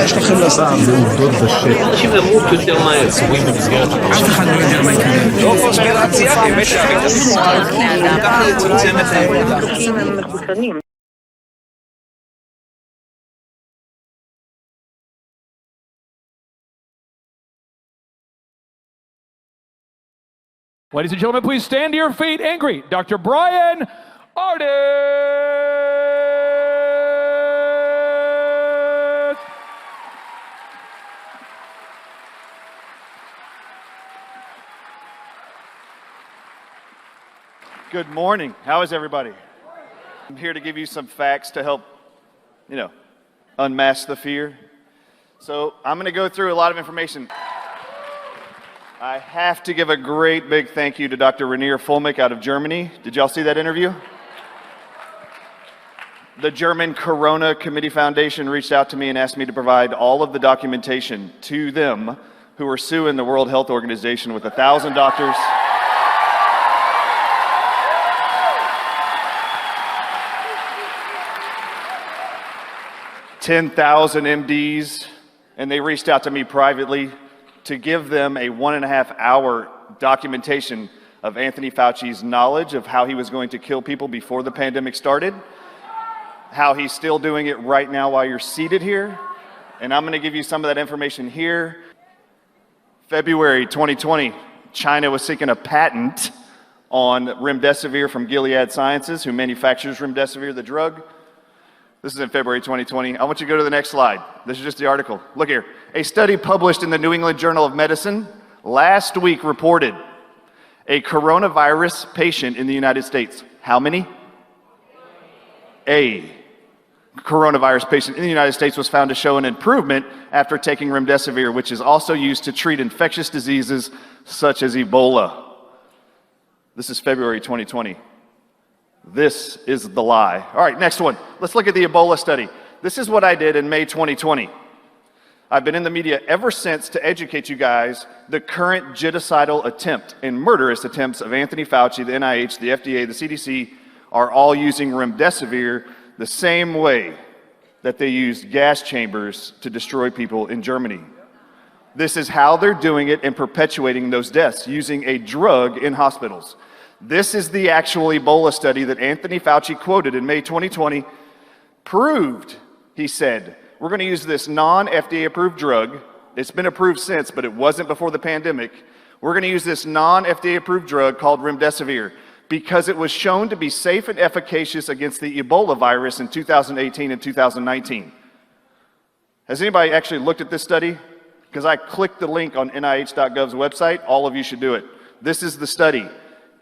יש לכם לעשות? לעובדות בשטח. אנשים למות יותר מהר, סורים במסגרת הפרשה. אף אחד לא יודע מה יקרה. לא קונספירציה, באמת להבין את הסיפור. ככה לצמצם את העבודה. Ladies and gentlemen, please stand to your feet and greet Dr. Brian Arden. Good morning. How is everybody? I'm here to give you some facts to help, unmask the fear. So I'm going to go through a lot of information. I have to give a great big thank you to Dr. Rainier Fulmick out of Germany. Did y'all see that interview? The German Corona Committee Foundation reached out to me and asked me to provide all of the documentation to them who are suing the World Health Organization with 1,000 doctors. $10,000 MDs, and they reached out to me privately to give them a 1.5-hour documentation of Anthony Fauci's knowledge of how he was going to kill people before the pandemic started, how he's still doing it right now while you're seated here, and I'm going to give you some of that information here. February 2020, China was seeking a patent on Remdesivir from Gilead Sciences, who manufactures Remdesivir, the drug. This is in February 2020. I want you to go to the next slide. This is just the article. Look here. A study published in the New England Journal of Medicine last week reported a coronavirus patient in the United States. How many? A coronavirus patient in the United States was found to show an improvement after taking Remdesivir, which is also used to treat infectious diseases such as Ebola. This is February 2020. This is the lie. All right, next one. Let's look at the Ebola study. This is what I did in May 2020. I've been in the media ever since to educate you guys the current genocidal attempt and murderous attempts of Anthony Fauci, the NIH, the FDA, the CDC are all using Remdesivir the same way that they used gas chambers to destroy people in Germany. This is how they're doing it and perpetuating those deaths, using a drug in hospitals. This is the actual Ebola study that Anthony Fauci quoted in May 2020, proved, he said, we're going to use this non-FDA approved drug. It's been approved since, but it wasn't before the pandemic. We're going to use this non-FDA approved drug called Remdesivir because it was shown to be safe and efficacious against the Ebola virus in 2018 and 2019. Has anybody actually looked at this study? Because I clicked the link on NIH.gov's website. All of you should do it. This is the study.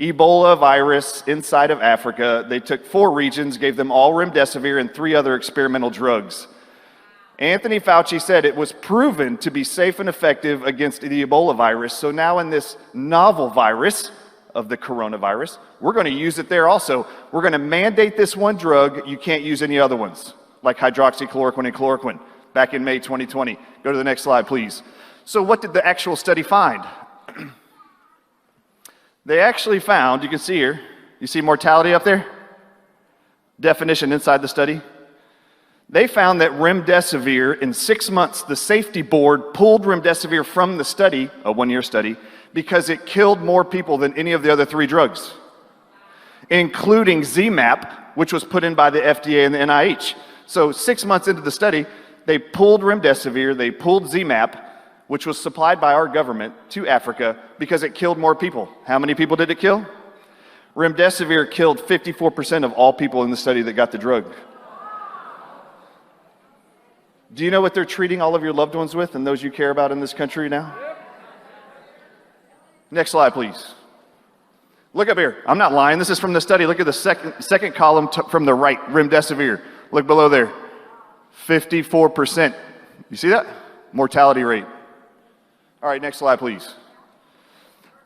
Ebola virus inside of Africa. They took 4 regions, gave them all Remdesivir and 3 other experimental drugs. Anthony Fauci said it was proven to be safe and effective against the Ebola virus. So now in this novel virus of the coronavirus, we're going to use it there also. We're going to mandate this one drug. You can't use any other ones, like hydroxychloroquine and chloroquine, back in May 2020. Go to the next slide, please. So what did the actual study find? They actually found, you can see here, you see mortality up there? Definition inside the study. They found that Remdesivir, in 6 months, the safety board pulled Remdesivir from the study, a 1-year study, because it killed more people than any of the other 3 drugs, including ZMapp, which was put in by the FDA and the NIH. So 6 months into the study, they pulled Remdesivir, they pulled ZMapp, which was supplied by our government to Africa because it killed more people. How many people did it kill? Remdesivir killed 54% of all people in the study that got the drug. Do you know what they're treating all of your loved ones with and those you care about in this country now? Next slide, please. Look up here. I'm not lying. This is from the study. Look at the second column from the right, Remdesivir. Look below there. 54%. You see that? Mortality rate. All right, next slide, please.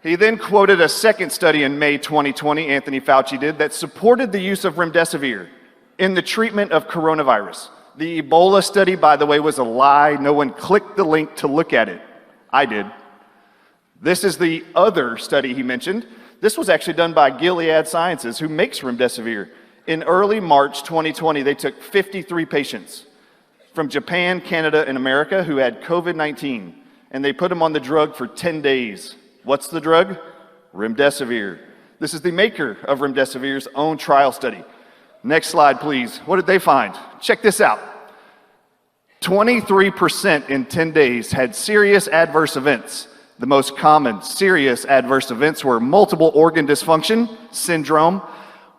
He then quoted a second study in May 2020, Anthony Fauci did, that supported the use of Remdesivir in the treatment of coronavirus. The Ebola study, by the way, was a lie. No one clicked the link to look at it. I did. This is the other study he mentioned. This was actually done by Gilead Sciences, who makes Remdesivir. In early March 2020, they took 53 patients. from Japan, Canada, and America who had COVID-19, and they put them on the drug for 10 days. What's the drug? Remdesivir. This is the maker of Remdesivir's own trial study. Next slide, please. What did they find? Check this out. 23% in 10 days had serious adverse events. The most common serious adverse events were multiple organ dysfunction syndrome,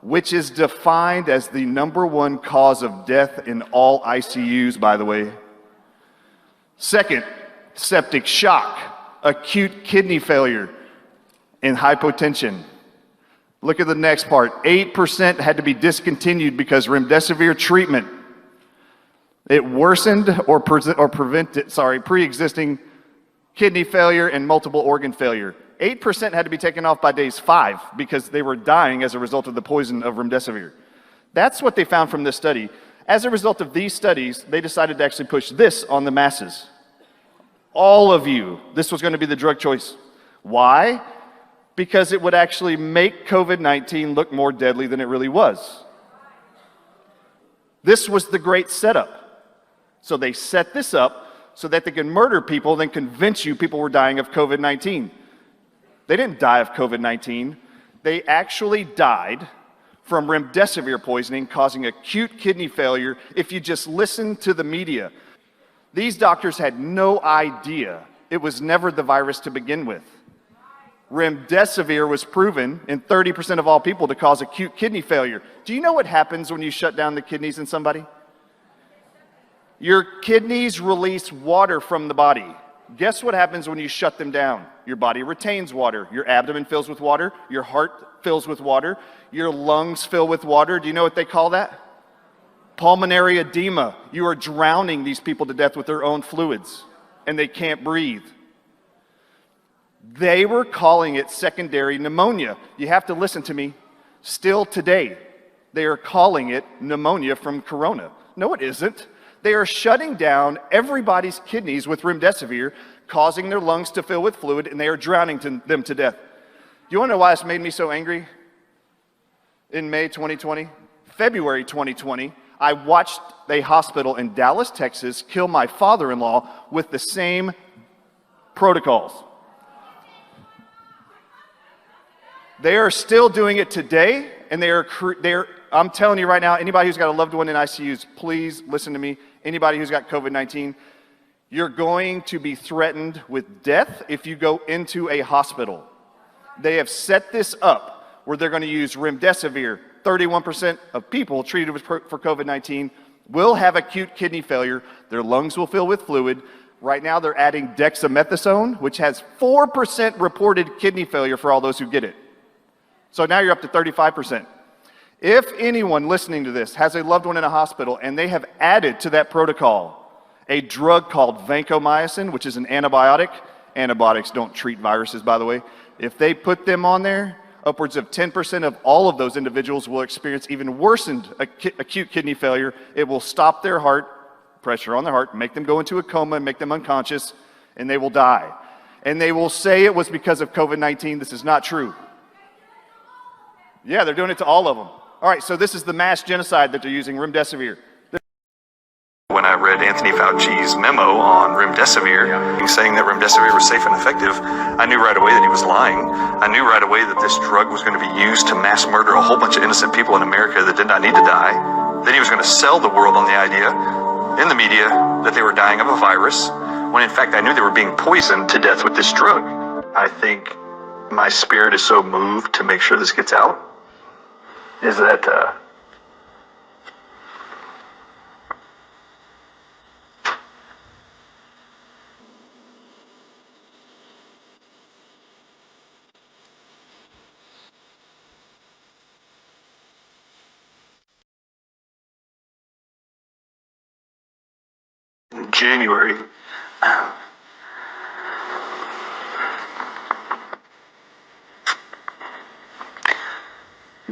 which is defined as the #1 cause of death in all ICUs, by the way. Second, septic shock, acute kidney failure, and hypotension. Look at the next part. 8% had to be discontinued because remdesivir treatment, it worsened or prevented, pre-existing kidney failure and multiple organ failure. 8% had to be taken off by days 5 because they were dying as a result of the poison of remdesivir. That's what they found from this study. As a result of these studies, they decided to actually push this on the masses. All of you, this was going to be the drug choice. Why? Because it would actually make COVID-19 look more deadly than it really was. This was the great setup. So they set this up so that they could murder people, then convince you people were dying of COVID-19. They didn't die of COVID-19. They actually died from remdesivir poisoning, causing acute kidney failure if you just listen to the media. These doctors had no idea it was never the virus to begin with. Remdesivir was proven in 30% of all people to cause acute kidney failure. Do you know what happens when you shut down the kidneys in somebody? Your kidneys release water from the body. Guess what happens when you shut them down? Your body retains water. Your abdomen fills with water. Your heart fills with water. Your lungs fill with water. Do you know what they call that? Pulmonary edema. You are drowning these people to death with their own fluids, and they can't breathe. They were calling it secondary pneumonia. You have to listen to me. Still today, they are calling it pneumonia from corona. No, it isn't. They are shutting down everybody's kidneys with remdesivir, causing their lungs to fill with fluid, and they are drowning them to death. Do you want to know why this made me so angry? In May 2020, February 2020, I watched a hospital in Dallas, Texas, kill my father-in-law with the same protocols. They are still doing it today, and I'm telling you right now, anybody who's got a loved one in ICUs, please listen to me. Anybody who's got COVID-19, you're going to be threatened with death if you go into a hospital. They have set this up where they're going to use remdesivir. 31% of people treated for COVID-19 will have acute kidney failure. Their lungs will fill with fluid. Right now, they're adding dexamethasone, which has 4% reported kidney failure for all those who get it. So now you're up to 35%. If anyone listening to this has a loved one in a hospital and they have added to that protocol a drug called vancomycin, which is an antibiotic, antibiotics don't treat viruses, by the way. If they put them on there, upwards of 10% of all of those individuals will experience even worsened acute kidney failure. It will stop their heart, pressure on their heart, make them go into a coma and make them unconscious, and they will die. And they will say it was because of COVID-19. This is not true. Yeah, they're doing it to all of them. All right, so this is the mass genocide that they're using, remdesivir. When I read Anthony Fauci's memo on remdesivir, saying that remdesivir was safe and effective, I knew right away that he was lying. I knew right away that this drug was going to be used to mass murder a whole bunch of innocent people in America that did not need to die. Then he was going to sell the world on the idea in the media that they were dying of a virus, when in fact I knew they were being poisoned to death with this drug. I think my spirit is so moved to make sure this gets out, is that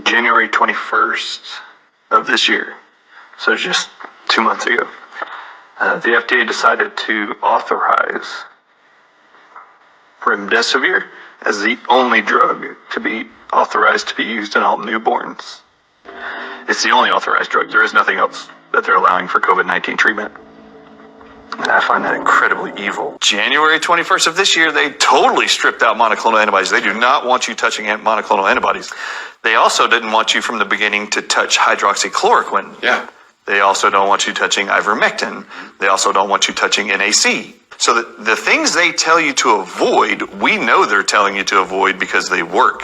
January 21st of this year, so just 2 months ago, the FDA decided to authorize remdesivir as the only drug to be authorized to be used in all newborns. It's the only authorized drug. There is nothing else that they're allowing for COVID-19 treatment. I find that incredibly evil. January 21st of this year, they totally stripped out monoclonal antibodies. They do not want you touching monoclonal antibodies. They also didn't want you from the beginning to touch hydroxychloroquine. Yeah. They also don't want you touching ivermectin. They also don't want you touching NAC. So the things they tell you to avoid, we know they're telling you to avoid because they work.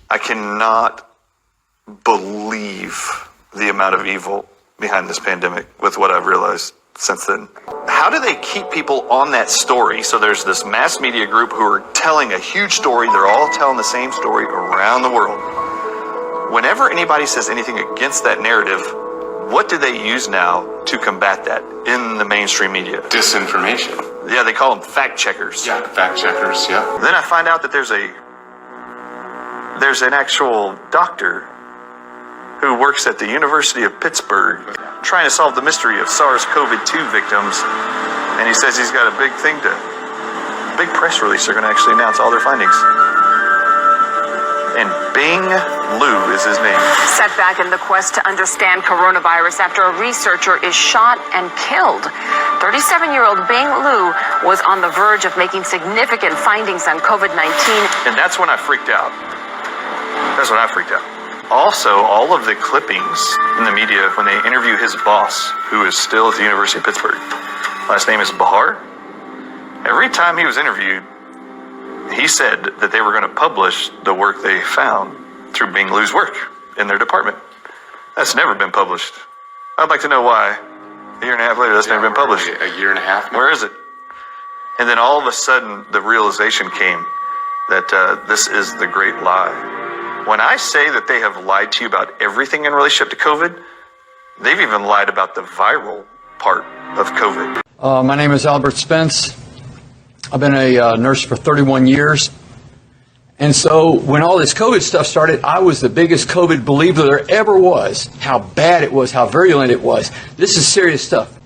I cannot believe the amount of evil behind this pandemic with what I've realized since then. How do they keep people on that story? So there's this mass media group who are telling a huge story. They're all telling the same story around the world. Whenever anybody says anything against that narrative, what do they use now to combat that in the mainstream media? Disinformation. Yeah, they call them fact checkers. Yeah, fact checkers, yeah. Then I find out that there's an actual doctor who works at the University of Pittsburgh trying to solve the mystery of SARS-CoV-2 victims, and he says he's got a big press release. They're going to actually announce all their findings. And Bing Liu is his name. Setback in the quest to understand coronavirus after a researcher is shot and killed. 37-year-old Bing Liu was on the verge of making significant findings on COVID-19. And that's when I freaked out. That's when I freaked out. Also, all of the clippings in the media when they interview his boss, who is still at the University of Pittsburgh, last name is Bahar. Every time he was interviewed, he said that they were going to publish the work they found through Bing Liu's work in their department. That's never been published. I'd like to know why. A year and a half later, that's never been published. A year and a half now. Where is it? And then all of a sudden, the realization came that this is the great lie. When I say that they have lied to you about everything in relationship to COVID, they've even lied about the viral part of COVID. My name is Albert Spence. I've been a nurse for 31 years. And so when all this COVID stuff started, I was the biggest COVID believer there ever was. How bad it was, how virulent it was. This is serious stuff.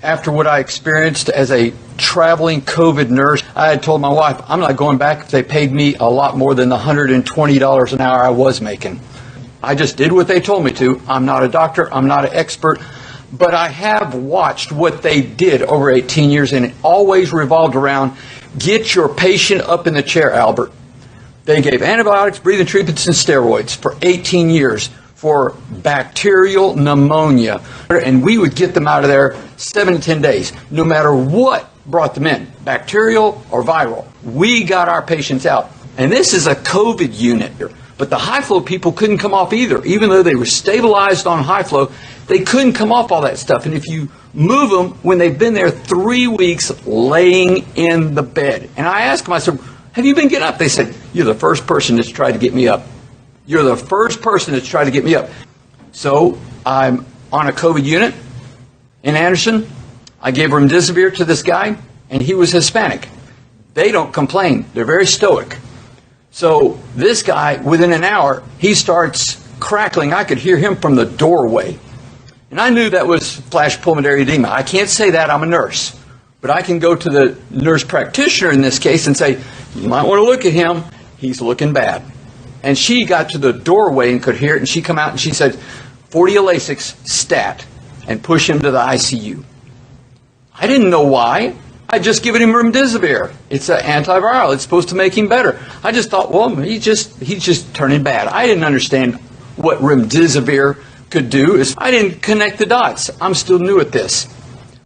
After what I experienced as a traveling COVID nurse, I had told my wife, I'm not going back if they paid me a lot more than the $120 an hour I was making. I just did what they told me to. I'm not a doctor, I'm not an expert, but I have watched what they did over 18 years, and it always revolved around, get your patient up in the chair, Albert. They gave antibiotics, breathing treatments, and steroids for 18 years for bacterial pneumonia. And we would get them out of there 7 to 10 days, no matter what brought them in, bacterial or viral. We got our patients out. And this is a COVID unit. But the high flow people couldn't come off either. Even though they were stabilized on high flow, they couldn't come off all that stuff. And if you move them when they've been there 3 weeks laying in the bed. And I asked them, I said, have you been getting up? They said, you're the first person that's tried to get me up. You're the first person that's tried to get me up. So I'm on a COVID unit in Anderson. I gave Remdesivir to this guy, and he was Hispanic. They don't complain. They're very stoic. So this guy, within an hour, he starts crackling. I could hear him from the doorway. And I knew that was flash pulmonary edema. I can't say that, I'm a nurse. But I can go to the nurse practitioner in this case and say, you might want to look at him. He's looking bad. And she got to the doorway and could hear it, and she come out and she said, 40 Lasix stat, and push him to the ICU. I didn't know why. I just given him Remdesivir. It's an antiviral. It's supposed to make him better. I just thought, well, he's just turning bad. I didn't understand what Remdesivir could do. I didn't connect the dots. I'm still new at this.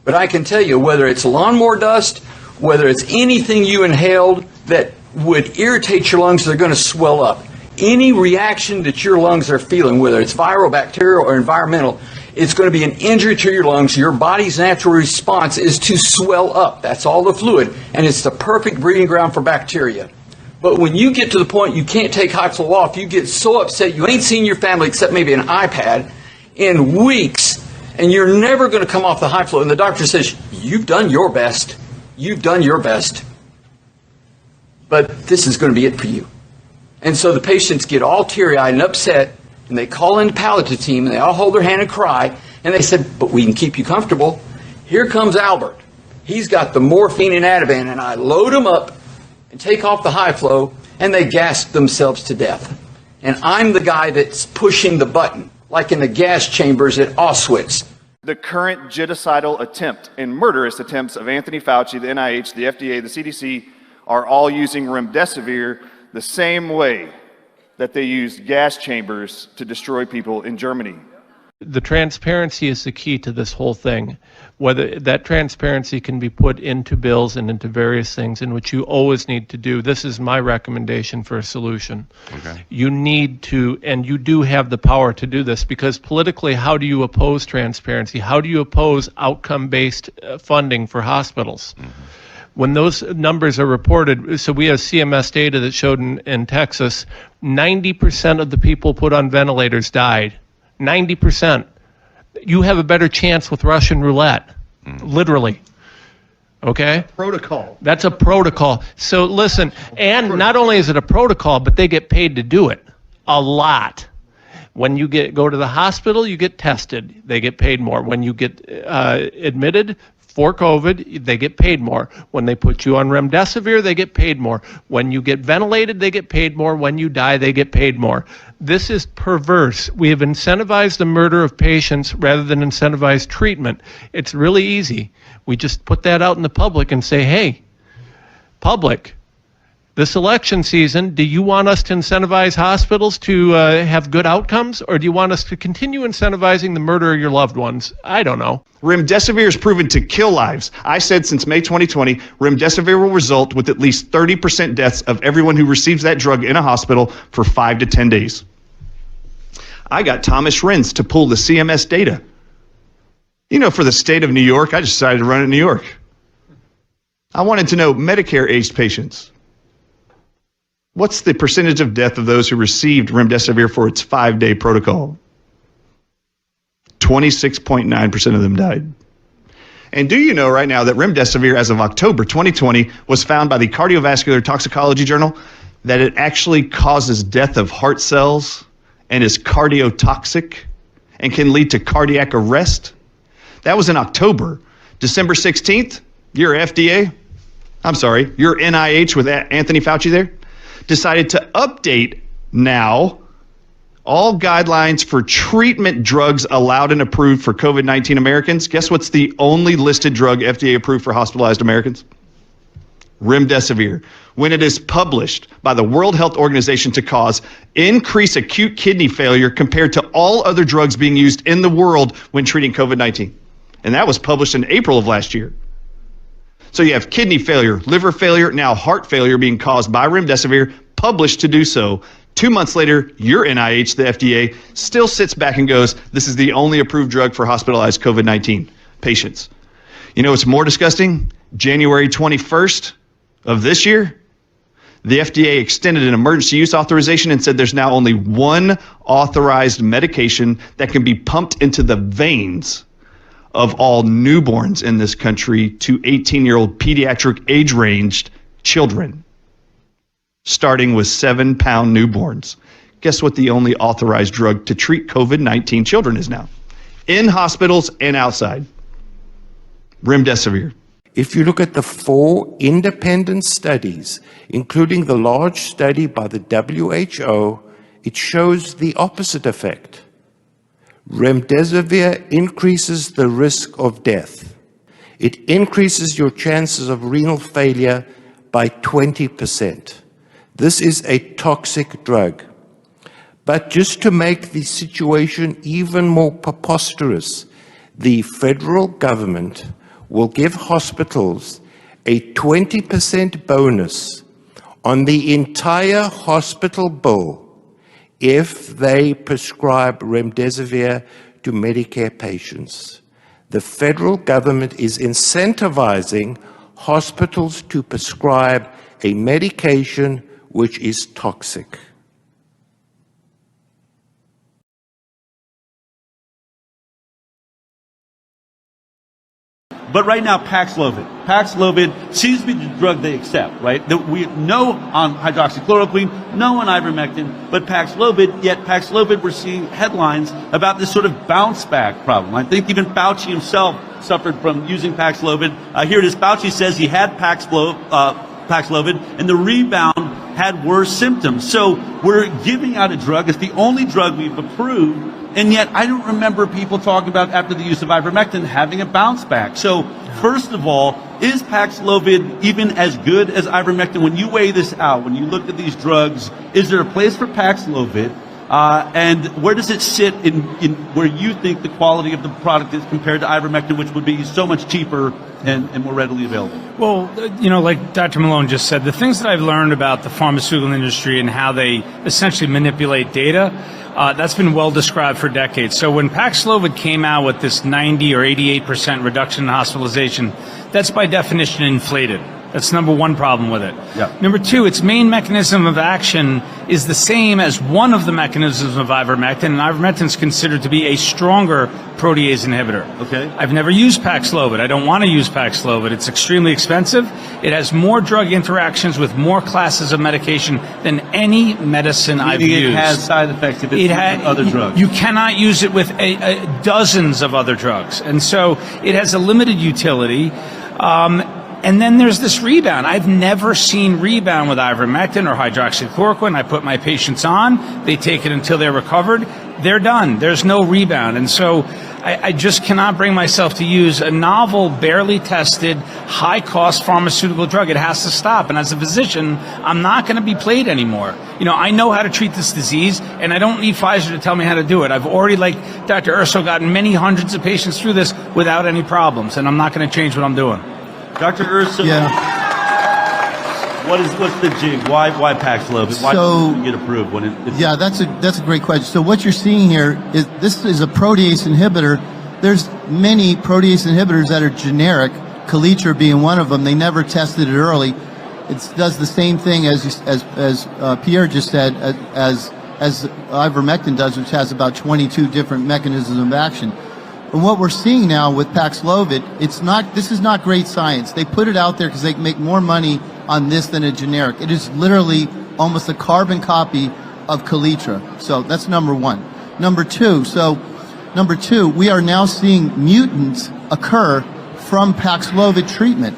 But I can tell you, whether it's lawnmower dust, whether it's anything you inhaled that would irritate your lungs, they're going to swell up. Any reaction that your lungs are feeling, whether it's viral, bacterial, or environmental, it's going to be an injury to your lungs. Your body's natural response is to swell up. That's all the fluid, and it's the perfect breeding ground for bacteria. But when you get to the point you can't take high flow off, you get so upset you ain't seen your family except maybe an iPad in weeks, and you're never going to come off the high flow. And the doctor says, you've done your best. You've done your best. But this is going to be it for you. And so the patients get all teary-eyed and upset, and they call in the palliative team, and they all hold their hand and cry, and they said, but we can keep you comfortable. Here comes Albert. He's got the morphine and Ativan, and I load him up and take off the high flow, and they gasp themselves to death. And I'm the guy that's pushing the button, like in the gas chambers at Auschwitz. The current genocidal attempt and murderous attempts of Anthony Fauci, the NIH, the FDA, the CDC are all using remdesivir the same way that they used gas chambers to destroy people in Germany. The transparency is the key to this whole thing. Whether that transparency can be put into bills and into various things, in which you always need to do. This is my recommendation for a solution. Okay. You need to, and you do have the power to do this, because politically, how do you oppose transparency? How do you oppose outcome-based funding for hospitals? When those numbers are reported, so we have CMS data that showed in Texas, 90% of the people put on ventilators died. 90%. You have a better chance with Russian roulette, literally. Okay? Protocol. That's a protocol. So listen, and not only is it a protocol, but they get paid to do it. A lot. When you go to the hospital, you get tested. They get paid more. When you get admitted for COVID, they get paid more. When they put you on remdesivir, they get paid more. When you get ventilated, they get paid more. When you die, they get paid more. This is perverse. We have incentivized the murder of patients rather than incentivized treatment. It's really easy. We just put that out in the public and say, hey, public, this election season, do you want us to incentivize hospitals to have good outcomes, or do you want us to continue incentivizing the murder of your loved ones? I don't know. Remdesivir is proven to kill lives. I said since May 2020, remdesivir will result with at least 30% deaths of everyone who receives that drug in a hospital for 5 to 10 days. I got Thomas Renz to pull the CMS data. You know, for the state of New York, I decided to run it in New York. I wanted to know Medicare-aged patients. What's the percentage of death of those who received remdesivir for its 5-day protocol? 26.9% of them died. And do you know right now that remdesivir, as of October 2020, was found by the Cardiovascular Toxicology Journal that it actually causes death of heart cells and is cardiotoxic and can lead to cardiac arrest? That was in October. December 16th, your NIH with Anthony Fauci there, decided to update now all guidelines for treatment drugs allowed and approved for COVID-19 Americans. Guess what's the only listed drug FDA approved for hospitalized Americans? Remdesivir. When it is published by the World Health Organization to cause increased acute kidney failure compared to all other drugs being used in the world when treating COVID-19. And that was published in April of last year. So you have kidney failure, liver failure, now heart failure being caused by remdesivir, published to do so. 2 months later, your NIH, the FDA, still sits back and goes, this is the only approved drug for hospitalized COVID-19 patients. You know what's more disgusting? January 21st of this year, the FDA extended an emergency use authorization and said there's now only one authorized medication that can be pumped into the veins of all newborns in this country to 18-year-old pediatric age-ranged children, starting with 7-pound newborns. Guess what the only authorized drug to treat COVID-19 children is now? In hospitals and outside. Remdesivir. If you look at the 4 independent studies, including the large study by the WHO, it shows the opposite effect. Remdesivir increases the risk of death. It increases your chances of renal failure by 20%. This is a toxic drug. But just to make the situation even more preposterous, the federal government will give hospitals a 20% bonus on the entire hospital bill if they prescribe remdesivir to Medicare patients. The federal government is incentivizing hospitals to prescribe a medication which is toxic. But right now, Paxlovid seems to be the drug they accept, right? That we know on hydroxychloroquine, no on ivermectin, but Paxlovid, we're seeing headlines about this sort of bounce back problem. I think even Fauci himself suffered from using Paxlovid. Here it is. Fauci says he had Paxlovid Paxlovid, and the rebound had worse symptoms. So we're giving out a drug. It's the only drug we've approved, and yet I don't remember people talking about after the use of ivermectin having a bounce back. So first of all, is Paxlovid even as good as ivermectin? When you weigh this out, when you look at these drugs, is there a place for Paxlovid? And where does it sit in where you think the quality of the product is compared to ivermectin, which would be so much cheaper and more readily available? Well, like Dr. Malone just said, the things that I've learned about the pharmaceutical industry and how they essentially manipulate data, that's been well described for decades. So when Paxlovid came out with this 90 or 88% reduction in hospitalization, that's by definition inflated. That's number one problem with it. Yeah. Number two, its main mechanism of action is the same as one of the mechanisms of ivermectin, and ivermectin is considered to be a stronger protease inhibitor. Okay. I've never used Paxlovid. I don't want to use Paxlovid. It's extremely expensive. It has more drug interactions with more classes of medication than any medicine I've used. It has side effects if it's used with other drugs. You cannot use it with dozens of other drugs. And so it has a limited utility. And then there's this rebound. I've never seen rebound with ivermectin or hydroxychloroquine. I put my patients on. They take it until they're recovered. They're done. There's no rebound. And so I just cannot bring myself to use a novel, barely tested, high-cost pharmaceutical drug. It has to stop. And as a physician, I'm not going to be played anymore. I know how to treat this disease, and I don't need Pfizer to tell me how to do it. I've already, like Dr. Urso, gotten many hundreds of patients through this without any problems, and I'm not going to change what I'm doing. Dr. Urso, what's the jig? Why Paxlovid? Why does it get approved when it's that's a great question. So what you're seeing here is this is a protease inhibitor. There's many protease inhibitors that are generic, Kaletra being one of them. They never tested it early. It does the same thing as Pierre just said, as ivermectin does, which has about 22 different mechanisms of action. And what we're seeing now with Paxlovid, this is not great science. They put it out there because they can make more money on this than a generic. It is literally almost a carbon copy of Kaletra. So that's number one. Number two, we are now seeing mutants occur from Paxlovid treatment.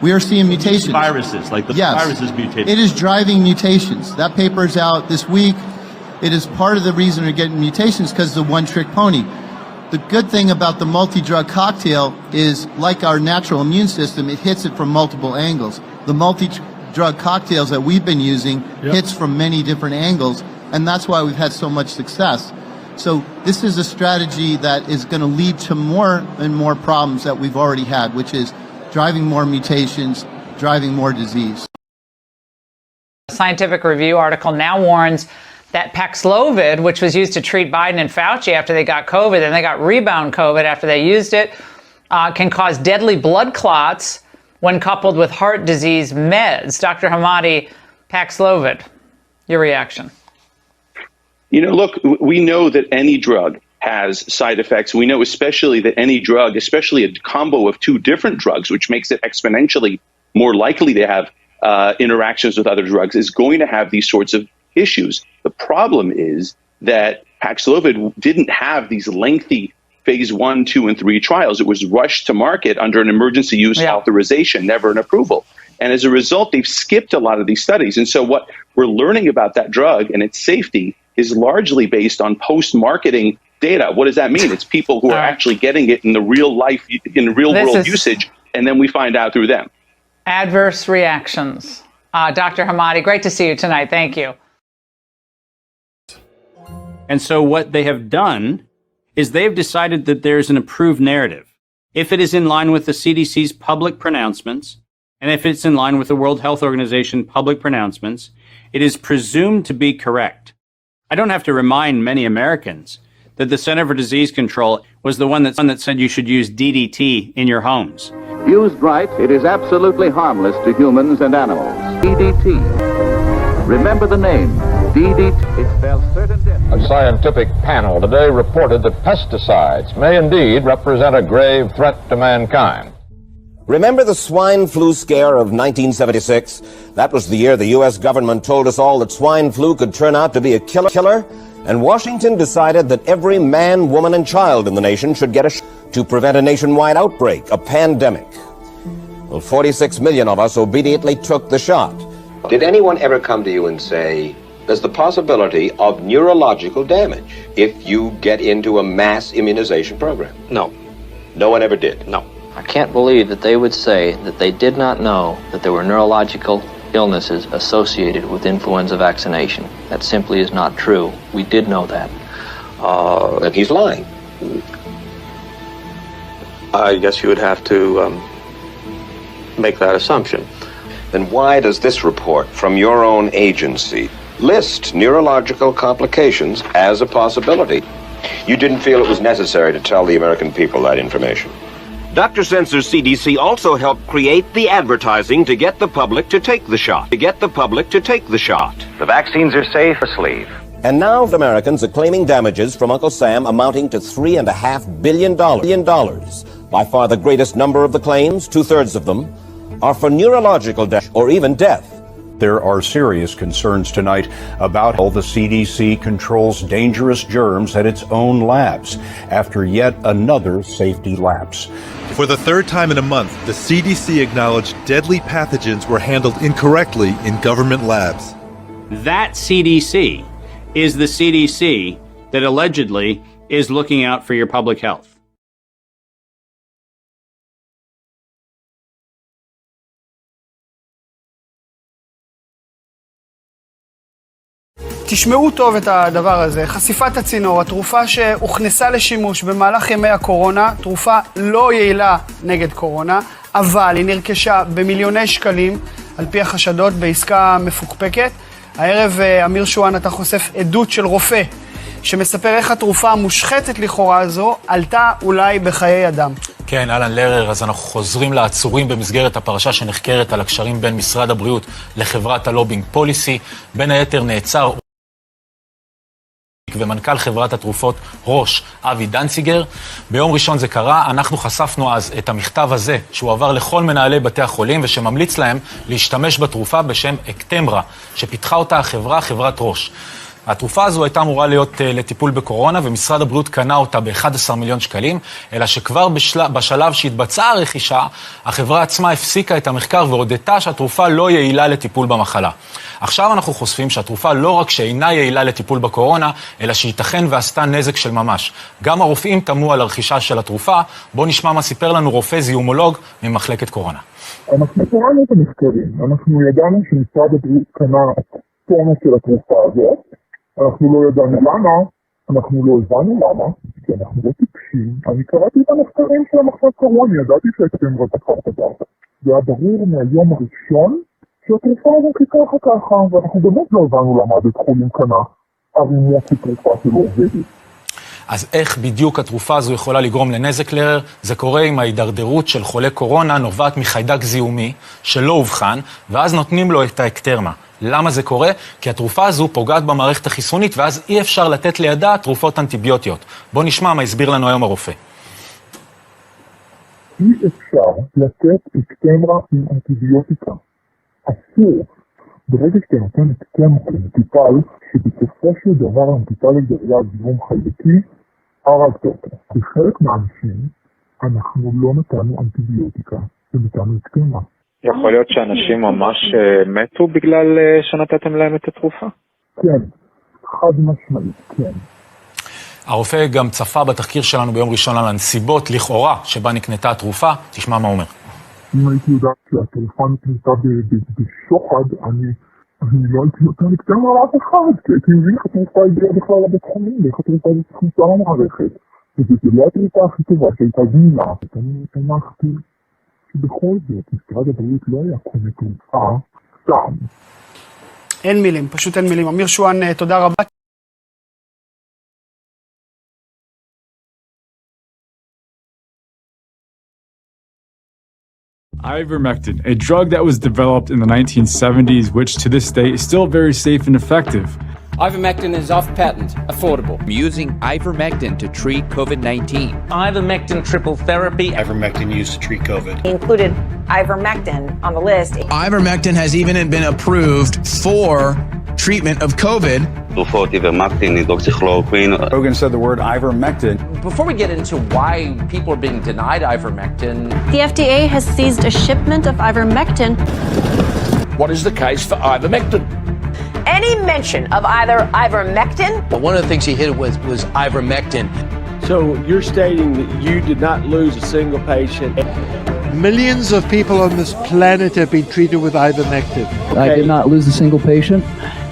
We are seeing mutations. Viruses, like the viruses mutated. It is driving mutations. That paper is out this week. It is part of the reason we're getting mutations because of the one-trick pony. The good thing about the multi-drug cocktail is, like our natural immune system, it hits it from multiple angles. The multi-drug cocktails that we've been using hits from many different angles, and that's why we've had so much success. So this is a strategy that is going to lead to more and more problems that we've already had, which is driving more mutations, driving more disease. A scientific review article now warns that Paxlovid, which was used to treat Biden and Fauci after they got COVID, and they got rebound COVID after they used it, can cause deadly blood clots when coupled with heart disease meds. Dr. Hamadi, Paxlovid, your reaction? Look, we know that any drug has side effects. We know especially that any drug, especially a combo of two different drugs, which makes it exponentially more likely to have interactions with other drugs, is going to have these sorts of issues. The problem is that Paxlovid didn't have these lengthy phase 1, 2, and 3 trials. It was rushed to market under an emergency use authorization, never an approval. And as a result, they've skipped a lot of these studies. And so what we're learning about that drug and its safety is largely based on post-marketing data. What does that mean? It's people who are actually getting it in the real life, in real world usage, and then we find out through them. Adverse reactions. Dr. Hamadi, great to see you tonight. Thank you. And so what they have done is they've decided that there's an approved narrative. If it is in line with the CDC's public pronouncements, and if it's in line with the World Health Organization public pronouncements, it is presumed to be correct. I don't have to remind many Americans that the Center for Disease Control was the one that said you should use DDT in your homes. Used right, it is absolutely harmless to humans and animals. DDT. Remember the name. DDT. It spells certain death. A scientific panel today reported that pesticides may indeed represent a grave threat to mankind. Remember the swine flu scare of 1976? That was the year the U.S. government told us all that swine flu could turn out to be a killer, and Washington decided that every man, woman, and child in the nation should get a shot to prevent a nationwide outbreak, a pandemic. Well, 46 million of us obediently took the shot. Did anyone ever come to you and say, there's the possibility of neurological damage if you get into a mass immunization program? No. No one ever did? No. I can't believe that they would say that they did not know that there were neurological illnesses associated with influenza vaccination. That simply is not true. We did know that. Then he's lying. I guess you would have to make that assumption. Then why does this report from your own agency list neurological complications as a possibility? You didn't feel it was necessary to tell the American people that information. Dr. Sensor's CDC also helped create the advertising to get the public to take the shot. The vaccines are safe asleep. And now Americans are claiming damages from Uncle Sam amounting to $3.5 billion. By far the greatest number of the claims, 2/3 of them, are for neurological death or even death. There are serious concerns tonight about how the CDC controls dangerous germs at its own labs after yet another safety lapse. For the third time in a month, the CDC acknowledged deadly pathogens were handled incorrectly in government labs. That CDC is the CDC that allegedly is looking out for your public health. תשמעו טוב את הדבר הזה. חשיפת הצינור, התרופה שהוכנסה לשימוש במהלך ימי הקורונה, תרופה לא יעילה נגד קורונה, אבל היא נרכשה במיליוני שקלים, על פי החשדות, בעסקה מפוקפקת. הערב אמיר שואן אתה חושף עדות של רופא, שמספר איך התרופה המושחתת לכאורה הזו, עלתה אולי בחיי אדם. כן, אלן לרר, אז אנחנו חוזרים לעצורים במסגרת הפרשה שנחקרת על הקשרים בין משרד הבריאות לחברת הלובינג פוליסי. בין היתר נעצר ומנכ"ל חברת התרופות ראש אבי דנציגר. ביום ראשון זה קרה, אנחנו חשפנו אז את המכתב הזה שהוא עבר לכל מנהלי בתי החולים ושממליץ להם להשתמש בתרופה בשם אקטמרה, שפיתחה אותה חברת ראש. התרופה הזו הייתה אמורה להיות לטיפול בקורונה, ומשרד הבריאות קנה אותה ב-11 מיליון שקלים, אלא שכבר בשלב שהתבצעה הרכישה, החברה עצמה הפסיקה את המחקר והודתה שהתרופה לא יעילה לטיפול במחלה. עכשיו אנחנו חושפים שהתרופה לא רק שאינה יעילה לטיפול בקורונה, אלא שייתכן ועשתה נזק של ממש. גם הרופאים תמו על הרכישה של התרופה. בואו נשמע מה סיפר לנו רופא זיהומולוג ממחלקת קורונה. אנחנו קראנו את המחקרים, אנחנו ידענו שמשרד הבריאות קנה טונה של התרופה הזאת, אנחנו לא ידענו למה, אנחנו לא הבנו למה, כי אנחנו לא טיפשים. אני קראתי את המחקרים של המחלקת קורונה, ידעתי שאקטמרה זה דבר. זה היה ברור מהיום הראשון שהתרופה הזו ככה, ואנחנו באמת לא הבנו למה בית חולים קנה ערימות של תרופה שלא עובדת. אז איך בדיוק התרופה הזו יכולה לגרום לנזק לרר? זה קורה עם ההידרדרות של חולה קורונה נובעת מחיידק זיהומי שלא הובחן, ואז נותנים לו את האקטרמה. למה זה קורה? כי התרופה הזו פוגעת במערכת החיסונית, ואז אי אפשר לתת לידה תרופות אנטיביוטיות. בוא נשמע מה הסביר לנו היום הרופא. אי אפשר לתת אקטמרה עם אנטיביוטיקה. אסור. ברגע שאתה נותן אקטמרה למטופל, שבסופו של דבר המטופל הזה היה זיהום חיידקי, הרגת אותו. בחלק מהאנשים אנחנו לא נתנו אנטיביוטיקה, ונתנו אקטמרה. יכול להיות שאנשים ממש מתו בגלל שנתתם להם את התרופה? כן, חד משמעית, כן. הרופא גם צפה בתחקיר שלנו ביום ראשון על הנסיבות לכאורה שבה נקנתה התרופה. תשמע מה אומר. אם הייתי יודעת שהתרופה נקנתה בשוחד, אני לא הייתי נותן אקטמרה לאף אחד, כי הייתי מבין איך התרופה הגיעה בכלל לבית חולים, ואיך התרופה הזאת נכנסה למערכת. וזה לא התרופה הכי טובה שהייתה זמינה. אני הנחתי שבכל זאת, משרד הבריאות לא היה קונה תרופה סתם. אין מילים, פשוט אין מילים. אמיר שואן, תודה רבה. Ivermectin, a drug that was developed in the 1970s, which to this day is still very safe and effective. Ivermectin is off patent, affordable. Using ivermectin to treat COVID-19. Ivermectin triple therapy. Ivermectin used to treat COVID. Included ivermectin on the list. Ivermectin has even been approved for treatment of COVID. Rogan said the word ivermectin. Before we get into why people are being denied ivermectin, the FDA has seized a shipment of ivermectin. What is the case for ivermectin? Any mention of either ivermectin? Well, one of the things he hit was ivermectin. So you're stating that you did not lose a single patient? Millions of people on this planet have been treated with ivermectin. I did not lose a single patient.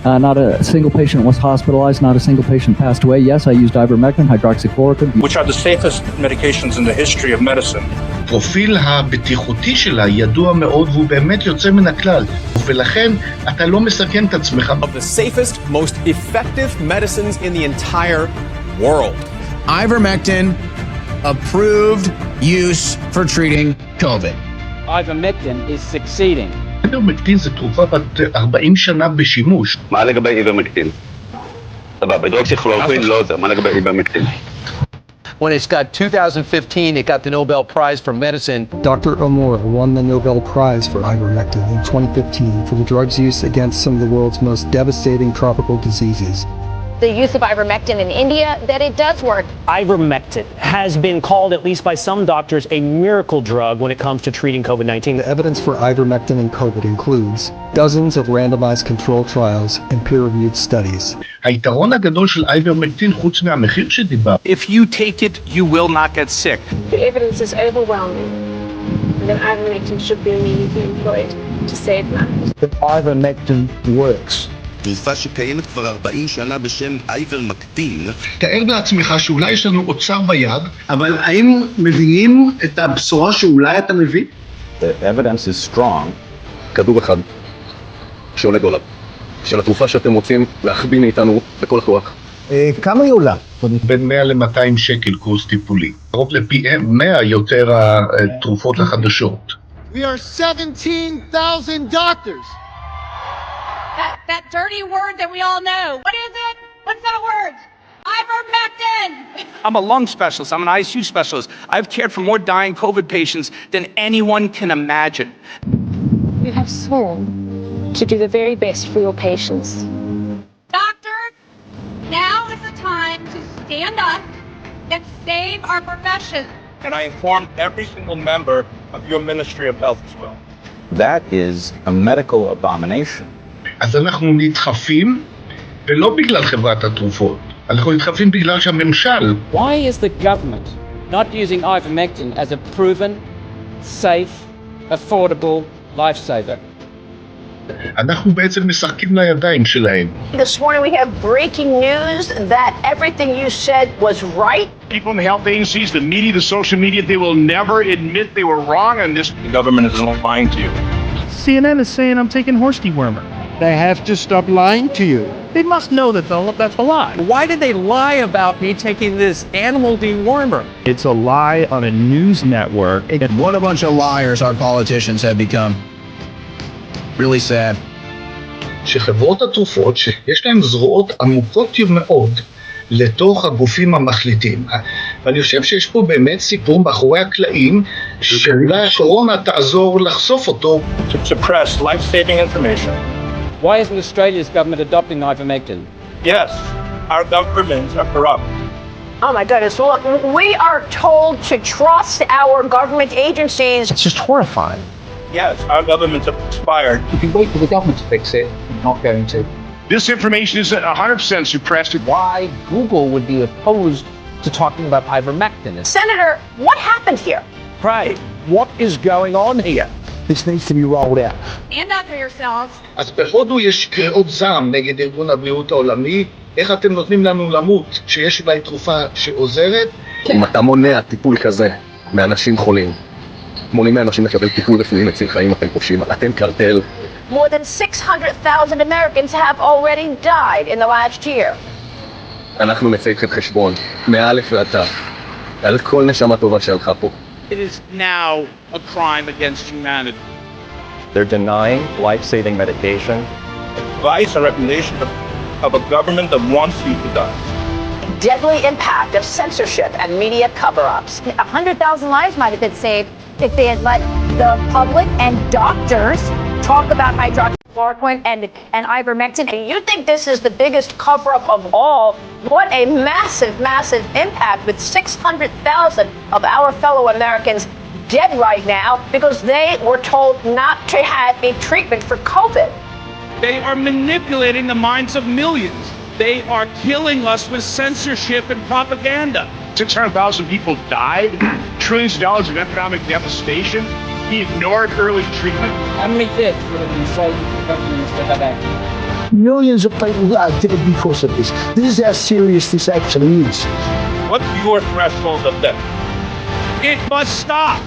Not a single patient was hospitalized. Not a single patient passed away. Yes, I used ivermectin, hydroxychloroquine. Which are the safest medications in the history of medicine. הפרופיל הבטיחותי שלה ידוע מאוד והוא באמת יוצא מן הכלל, ולכן אתה לא מסכן את עצמך. Of the safest, most effective medicines in the entire world. Ivermectin, approved use for treating COVID. Ivermectin is succeeding. איברמקטין זה תרופה בת 40 שנה בשימוש. מה לגבי איברמקטין? סבבה, הידרוקסיכלורוקווין לא עוזר, מה לגבי איברמקטין? When it's got 2015, it got the Nobel Prize for Medicine. Dr. Omura won the Nobel Prize for ivermectin in 2015 for the drug's use against some of the world's most devastating tropical diseases. The use of ivermectin in India, that it does work. Ivermectin has been called, at least by some doctors, a miracle drug when it comes to treating COVID-19. The evidence for ivermectin in COVID includes dozens of randomized controlled trials and peer-reviewed studies. היתרון הגדול של איברמקטין חוץ מהמחיר שדיבר. If you take it, you will not get sick. The evidence is overwhelming that ivermectin should be immediately employed to save lives. That ivermectin works. תרופה שקיימת כבר 40 שנה בשם איברמקטין. תאר לעצמך שאולי יש לנו אוצר ביד, אבל האם מבינים את הבשורה שאולי אתה מביא? The evidence is strong. כדור אחד שעולה דולר, של התרופה שאתם רוצים להחביא מאיתנו בכל הכוח. כמה היא עולה? בין 100 ל-200 שקל קורס טיפולי. קרוב לפי 100 יותר התרופות החדשות. We are 17,000 doctors. That dirty word that we all know. What is it? What's that word? Ivermectin! I'm a lung specialist. I'm an ICU specialist. I've cared for more dying COVID patients than anyone can imagine. You have sworn to do the very best for your patients. Doctor, now is the time to stand up and save our profession. And I informed every single member of your Ministry of Health as well. That is a medical abomination. אז אנחנו נדחפים, ולא בגלל חברת התרופות, אנחנו נדחפים בגלל שהממשל. Why is the government not using ivermectin as a proven, safe, affordable lifesaver? אנחנו בעצם משחקים לידיים שלהם. This morning we have breaking news that everything you said was right. People in the health agencies, the media, the social media, they will never admit they were wrong on this. The government is lying to you. CNN is saying I'm taking horse dewormer. They have to stop lying to you. They must know that that's a lie. Why did they lie about me taking this animal dewormer? It's a lie on a news network. And what a bunch of liars our politicians have become. Really sad. שחברות התרופות שיש להן זרועות עמוקות מאוד לתוך הגופים המחליטים. ואני חושב שיש פה באמת סיפור מאחורי הקלעים שאולי הקורונה תעזור לחשוף אותו. To suppress life-saving information. Why isn't Australia's government adopting ivermectin? Yes, our governments are corrupt. Oh my goodness, look, we are told to trust our government agencies. It's just horrifying. Yes, our governments have expired. You can wait for the government to fix it, you're not going to. This information is 100% suppressed. Why Google would be opposed to talking about ivermectin? Senator, what happened here? Right, what is going on here? This needs to be rolled out. Stand up for yourselves. אז בהודו יש קריאות זעם נגד ארגון הבריאות העולמי. איך אתם נותנים לנו למות שיש בה תרופה שעוזרת? אם אתה מונע טיפול כזה מאנשים חולים, מונעים מאנשים לקבל טיפול רפואי מציל חיים, אתם כובשים, אתם קרטל. More than 600,000 Americans have already died in the last year. אנחנו נצא איתכם חשבון, מאלף ועד תו, על כל נשמה טובה שהלכה פה. It is now a crime against humanity. They're denying life-saving medication. Advice and recommendation of a government that wants you to die. Deadly impact of censorship and media cover-ups. 100,000 lives might have been saved if they had let the public and doctors talk about hydroxychloroquine. chloroquine and ivermectin. And you think this is the biggest cover-up of all? What a massive, massive impact with 600,000 of our fellow Americans dead right now because they were told not to have a treatment for COVID. They are manipulating the minds of millions. They are killing us with censorship and propaganda. 600,000 people died, trillions of dollars of economic devastation. He ignored early treatment. Millions of people are dead because of this. This is how serious this actually is. What's your threshold of death? It must stop.